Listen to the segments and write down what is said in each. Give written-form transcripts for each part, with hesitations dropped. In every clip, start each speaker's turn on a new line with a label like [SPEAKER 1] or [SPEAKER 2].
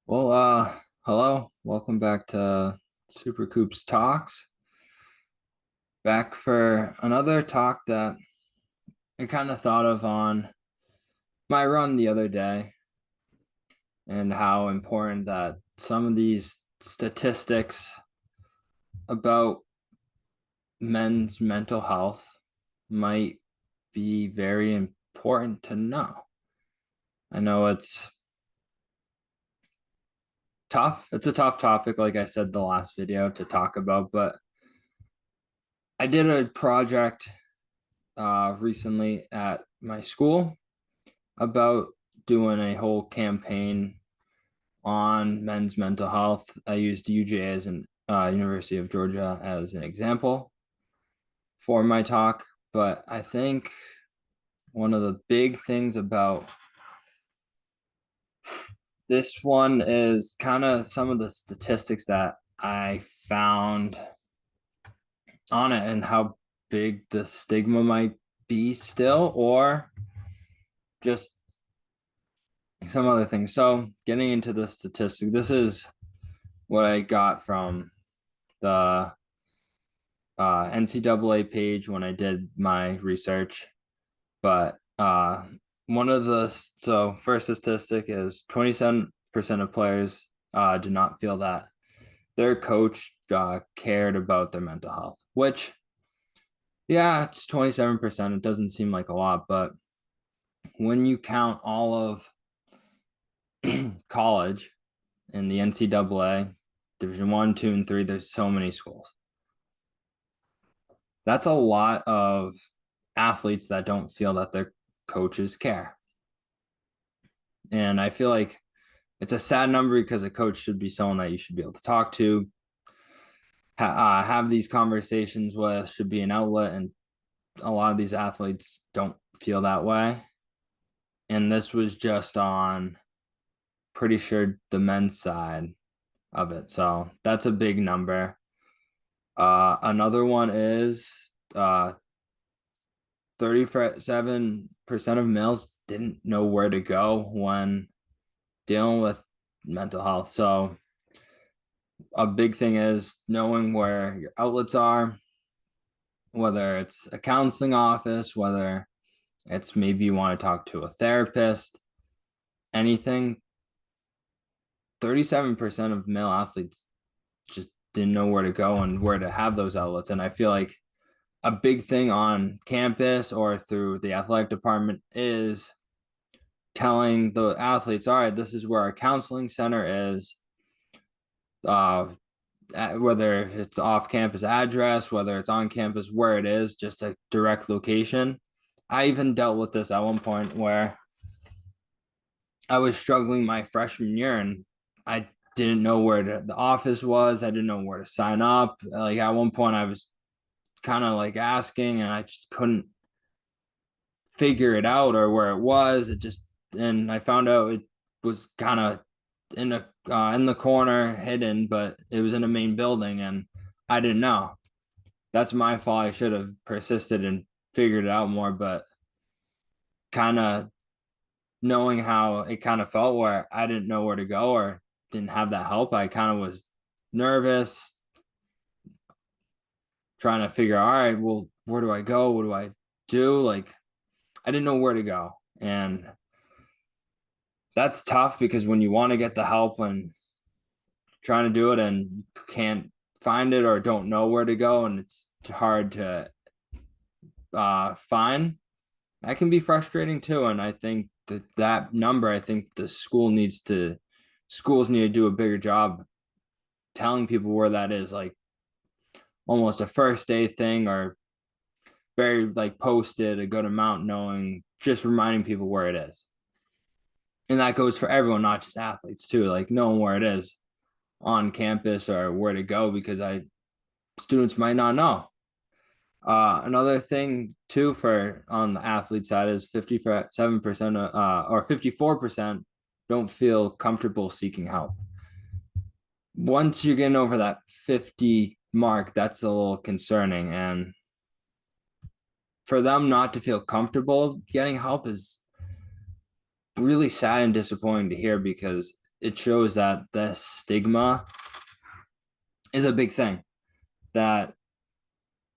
[SPEAKER 1] Well, hello, welcome back to Super Coops Talks. Back for another talk that I kind of thought of on my run the other day, and how important that some of these statistics about men's mental health might be very important to know. I know it's tough. It's a tough topic, like I said the last video, to talk about, but I did a project recently at my school about doing a whole campaign on men's mental health. I used UGA as an University of Georgia as an example for my talk, but I think one of the big things about this one is kind of some of the statistics that I found on it and how big the stigma might be still, or just some other things. So, getting into the statistic, this is what I got from the NCAA page when I did my research. But one of the first statistic is 27% of players do not feel that their coach cared about their mental health, which, yeah, it's 27%. It doesn't seem like a lot, but when you count all of college in the NCAA, Division One, Two, and Three, there's so many schools. That's a lot of athletes that don't feel that their coaches care. And I feel like it's a sad number because a coach should be someone that you should be able to talk to, have these conversations with, should be an outlet. And a lot of these athletes don't feel that way. And this was just on, pretty sure, the men's side of it. So that's a big number. Another one is 37% of males didn't know where to go when dealing with mental health. So a big thing is knowing where your outlets are, whether it's a counseling office, whether it's maybe you want to talk to a therapist, anything. 37% of male athletes just didn't know where to go and where to have those outlets. And I feel like a big thing on campus or through the athletic department is telling the athletes, all right, this is where our counseling center is. Whether it's off campus address, whether it's on campus, where it is, just a direct location. I even dealt with this at one point where I was struggling my freshman year and I didn't know where the office was. I didn't know where to sign up. Like at one point, I was kind of like asking and I just couldn't figure it out or where it was. And I found out it was kind of in the corner, hidden, but it was in a main building, and I didn't know. That's my fault. I should have persisted and figured it out more, but kind of knowing how it kind of felt where I didn't know where to go or didn't have that help, I kind of was nervous, trying to figure, all right, well, where do I go? What do I do? Like, I didn't know where to go. And that's tough because when you want to get the help when trying to do it and you can't find it or don't know where to go and it's hard to find, that can be frustrating too. And I think that number, I think schools need to do a bigger job telling people where that is, like almost a first day thing, or very like posted a good amount, knowing, just reminding people where it is. And that goes for everyone, not just athletes too, like knowing where it is on campus or where to go, because students might not know. Another thing too for on the athlete side is 57% or 54% don't feel comfortable seeking help. Once you're getting over that 50 mark, that's a little concerning. And for them not to feel comfortable getting help is really sad and disappointing to hear, because it shows that the stigma is a big thing, that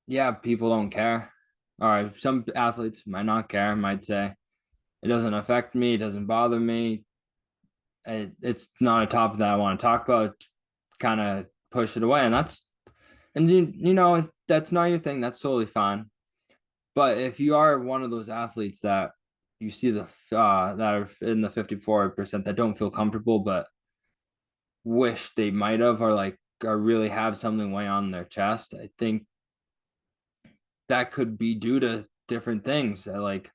[SPEAKER 1] yeah, people don't care, or some athletes might not care, might say it doesn't affect me, it doesn't bother me, it's not a topic that I want to talk about, kind of push it away. And that's, and if that's not your thing, that's totally fine. But if you are one of those athletes that you see that are in the 54% that don't feel comfortable but wish they might have, or like or really have something weigh on their chest, I think that could be due to different things. Like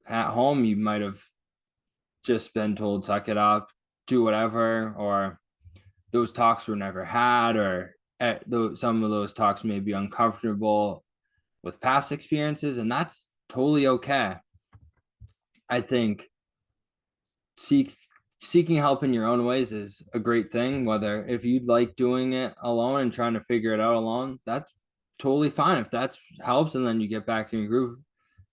[SPEAKER 1] at home, you might have just been told suck it up, do whatever, or those talks were never had, or some of those talks may be uncomfortable with past experiences, and that's totally okay. I think seeking help in your own ways is a great thing. Whether if you'd like doing it alone and trying to figure it out alone, that's totally fine. If that helps and then you get back in your groove,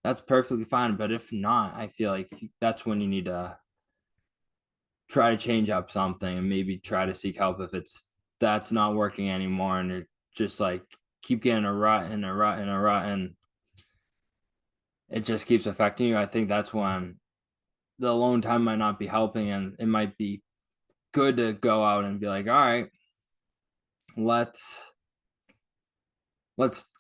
[SPEAKER 1] that's perfectly fine. But if not, I feel like that's when you need to try to change up something and maybe try to seek help if that's not working anymore, and you're just like keep getting a rut and a rut and a rut, and it just keeps affecting you. I think that's when the alone time might not be helping, and it might be good to go out and be like, all right, let's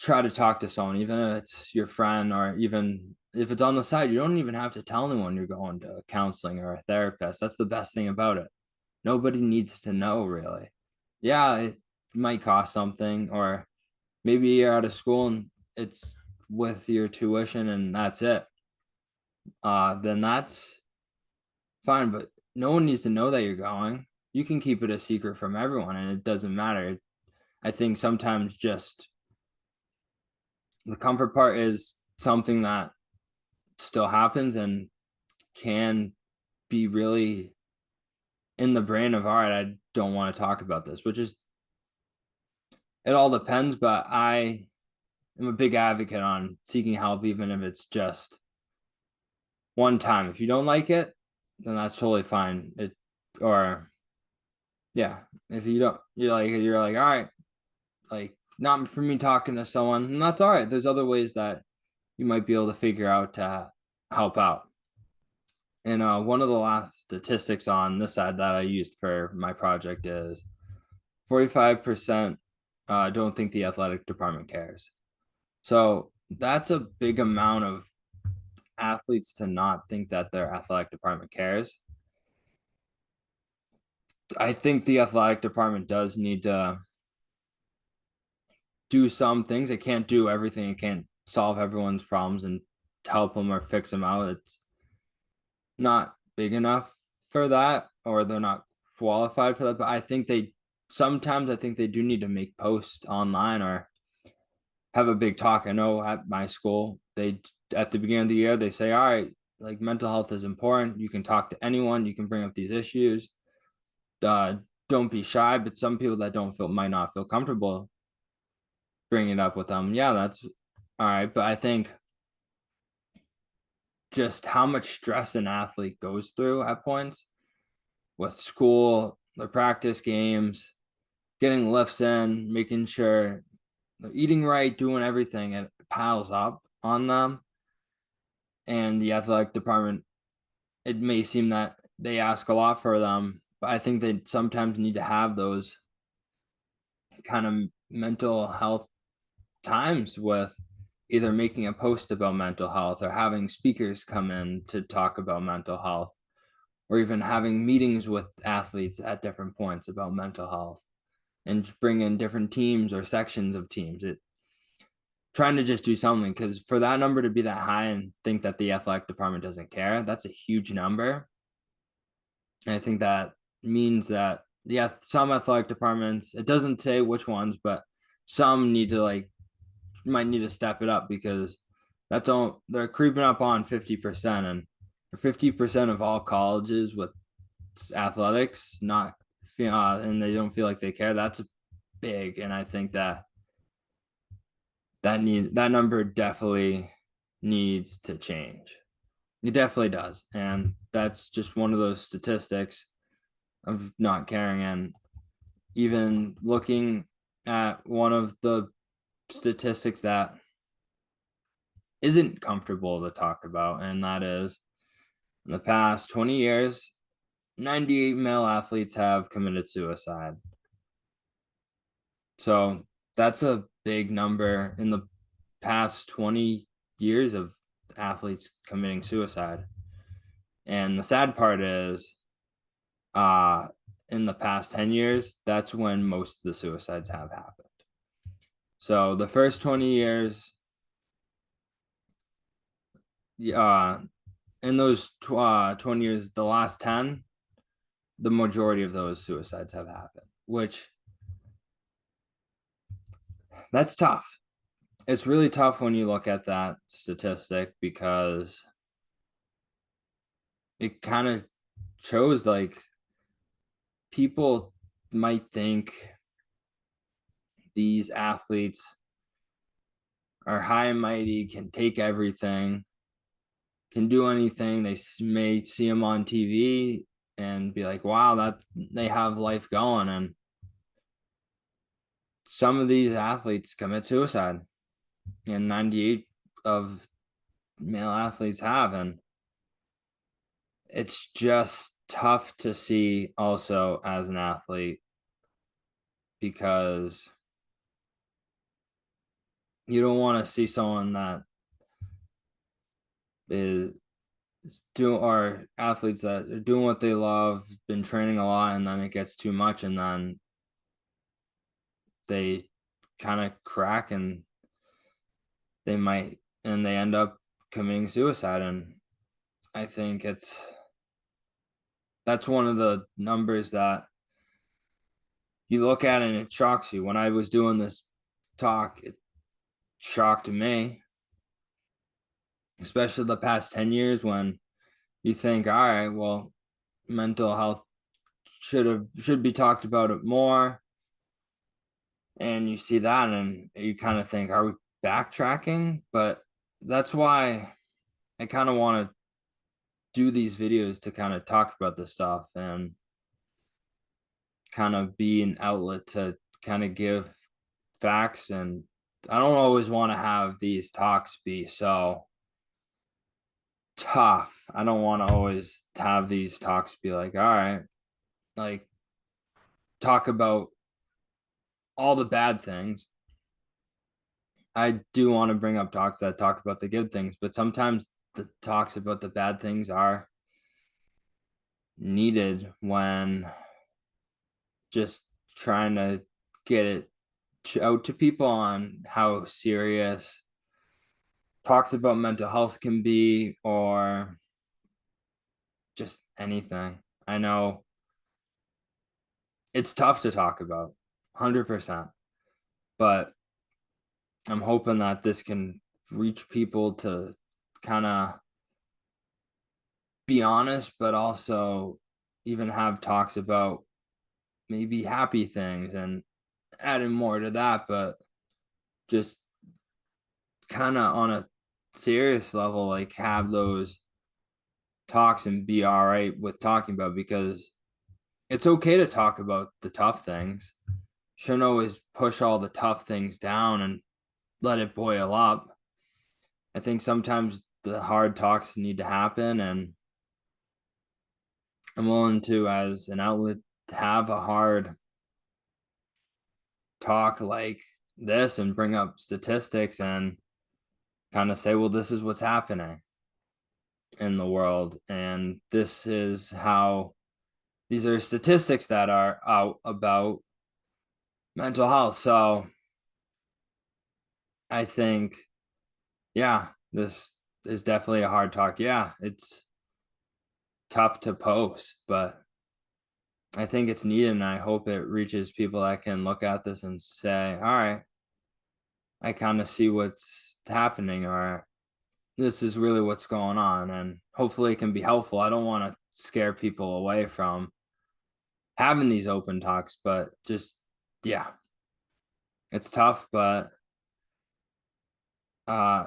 [SPEAKER 1] try to talk to someone, even if it's your friend, or even if it's on the side. You don't even have to tell anyone you're going to counseling or a therapist. That's the best thing about it. Nobody needs to know, really. Yeah, it might cost something, or maybe you're out of school and it's with your tuition and that's it. Then that's fine, but no one needs to know that you're going. You can keep it a secret from everyone and it doesn't matter. I think sometimes just the comfort part is something that still happens and can be really in the brain of, all right, I don't want to talk about this, which is, it all depends. But I am a big advocate on seeking help, even if it's just one time. If you don't like it, then that's totally fine. Or yeah, if you don't, you're like, all right, like not for me talking to someone, and that's all right. There's other ways that you might be able to figure out to help out. And one of the last statistics on this side that I used for my project is 45% don't think the athletic department cares. So that's a big amount of athletes to not think that their athletic department cares. I think the athletic department does need to do some things. It can't do everything. It can't solve everyone's problems and help them or fix them out. It's not big enough for that, or they're not qualified for that. But I think sometimes I think they do need to make posts online or have a big talk. I know at my school, they at the beginning of the year, they say, all right, like mental health is important. You can talk to anyone, you can bring up these issues. Don't be shy. But some people that might not feel comfortable bringing it up with them. Yeah, that's all right. But I think just how much stress an athlete goes through at points with school, their practice games, getting lifts in, making sure they're eating right, doing everything, it piles up on them. And the athletic department, it may seem that they ask a lot for them, but I think they sometimes need to have those kind of mental health times with either making a post about mental health or having speakers come in to talk about mental health, or even having meetings with athletes at different points about mental health, and bring in different teams or sections of teams. Trying to just do something, because for that number to be that high and think that the athletic department doesn't care, that's a huge number. And I think that means that, yeah, some athletic departments, it doesn't say which ones, but some need to might need to step it up, because that's all they're creeping up on 50%. And for 50% of all colleges with athletics, not and they don't feel like they care, that's big. And I think that that number definitely needs to change. It definitely does. And that's just one of those statistics of not caring. And even looking at one of the statistics that isn't comfortable to talk about, and that is in the past 20 years, 98 male athletes have committed suicide. So that's a big number in the past 20 years of athletes committing suicide. And the sad part is, uh, in the past 10 years, that's when most of the suicides have happened. So the first 20 years, in those 20 years, the last 10, the majority of those suicides have happened, which that's tough. It's really tough when you look at that statistic because it kind of shows like people might think these athletes are high and mighty, can take everything, can do anything. They may see them on TV and be like, wow, that they have life going. And some of these athletes commit suicide, and 98 of male athletes have. And it's just tough to see also as an athlete because you don't want to see someone that is doing, or athletes that are doing what they love, been training a lot, and then it gets too much, and then they kind of crack and they end up committing suicide. And I think that's one of the numbers that you look at and it shocks you. When I was doing this talk, it shocked me, especially the past 10 years, when you think, all right, well, mental health should be talked about it more. And you see that and you kind of think, are we backtracking? But that's why I kind of want to do these videos, to kind of talk about this stuff and kind of be an outlet to kind of give facts. And I don't always want to have these talks be so tough. I don't want to always have these talks be like, all right, like talk about all the bad things. I do want to bring up talks that talk about the good things, but sometimes the talks about the bad things are needed when just trying to get it out to people on how serious talks about mental health can be, or just anything. I know it's tough to talk about 100%, but I'm hoping that this can reach people to kind of be honest, but also even have talks about maybe happy things and adding more to that, but just kind of on a serious level, like have those talks and be all right with talking about, because it's okay to talk about the tough things. Shouldn't always push all the tough things down and let it boil up. I think sometimes the hard talks need to happen, and I'm willing to, as an outlet, have a hard talk like this and bring up statistics and kind of say, well, this is what's happening in the world. And this is how these are statistics that are out about mental health. So I think, yeah, this is definitely a hard talk. Yeah, it's tough to post, but I think it's needed. And I hope it reaches people that can look at this and say, all right, I kind of see what's happening, or this is really what's going on. And hopefully it can be helpful. I don't want to scare people away from having these open talks, but just, yeah, it's tough, but uh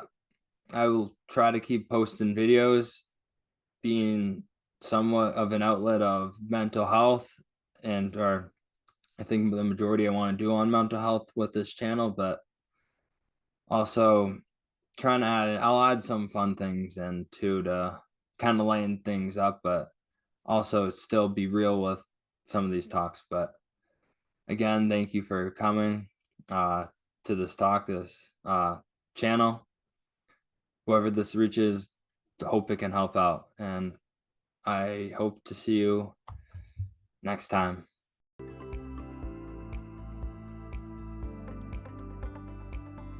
[SPEAKER 1] I will try to keep posting videos, being somewhat of an outlet of mental health and or I think the majority I want to do on mental health with this channel, but also trying to I'll add some fun things in too to kind of lighten things up, but also still be real with some of these talks. But again, thank you for coming to this talk, this channel. Whoever this reaches, hope it can help out. And I hope to see you next time.